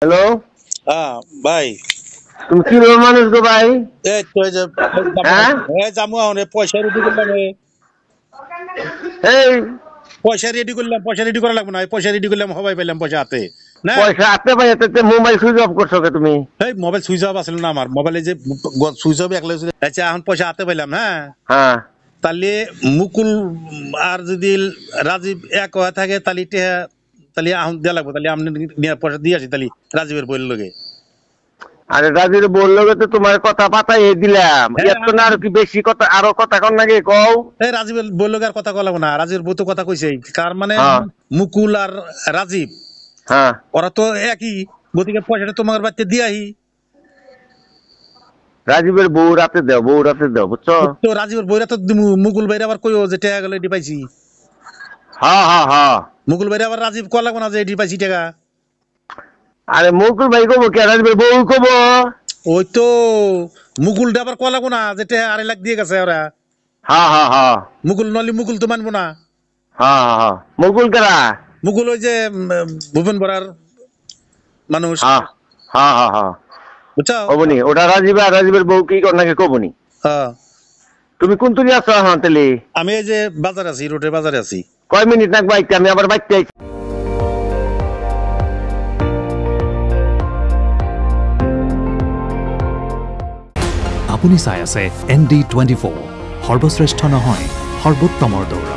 Hello ভাই তুমি কি মানুষ গো ভাই? এই তো এই যে হ্যাঁ জামু আহনে পয়সা রেডি করলাম এই পয়সা রেডি করা লাগবে না পয়সা রেডি করলাম হবাই পেলাম পয়সা হাতে না পয়সা হাতে পাই এতে মোবাইল সুইচ অফ করছো কে তুমি? এই মোবাইল সুইচ অফ আসলে না আমার মোবাইলে যে সুইচ অফ একলা আচ্ছা এখন পয়সা হাতে পাইলাম হ্যাঁ হ্যাঁ তাহলে মুকুল আর যদি রাজীব এক হয়ে থাকে তাহলে তাহলে এখন দেওয়া লাগবে তাহলে আপনি পয়সা দিয়ে আসি তাহলে রাজীবের বইয়ের লগে আরে রাজির বললো তো তোমার কথা পাতাই দিলাম এত না আরো কি বেশি কথা আরো কথা কন নাকি কও? এই রাজীবের বইয়ের লগে আর কথা কলাম না রাজীবের বই তো কথা কইছে কার মানে মুকুল আর রাজীব হ্যাঁ ওরা তো একই গতিকে পয়সাটা তোমার বাড়িতে দিয়ে আহি রাজীবের বউ রাতে দাও বুঝছো? তো রাজীবের বইরা তো মুকুল ভাইরা আবার কইও যে টাকা গেলে এটি পাইছি হ্যাঁ হ্যাঁ হ্যাঁ মুকুল ভাইরা আবার রাজীব কল লাগবো না যে এটি পাইছি টাকা আরে মুকুল ভাই কবো কে রাজীবের বউ কবো? ওই তো মুকুলটা আবার কল লাগবো না যে টাকা 2.5 লাখ দিয়ে গেছে ওরা হ্যাঁ হ্যাঁ হ্যাঁ মুকুল নলি মুকুল তো মানবো না হ্যাঁ হ্যাঁ মুকুল কারা? মুকুল ওই যে ভুবন বড়ার মানুষ হ্যাঁ হ্যাঁ হ্যাঁ হ্যাঁ বুঝছো কবনি ওটা রাজীবের বউ কি কর নাকি কবনি? হ্যাঁ তুমি কোন তুলি আছো এখন তাহলে? আমি এই যে বাজার আছি রোডের বাজারে আছি কয় মিনিট নাক বাইতে আমি আবার বাইতে আইছি। আপুনি চাই আছে ND24 সৰ্বশ্ৰেষ্ঠ নহয় সৰ্বোত্তমৰ দৌৰা।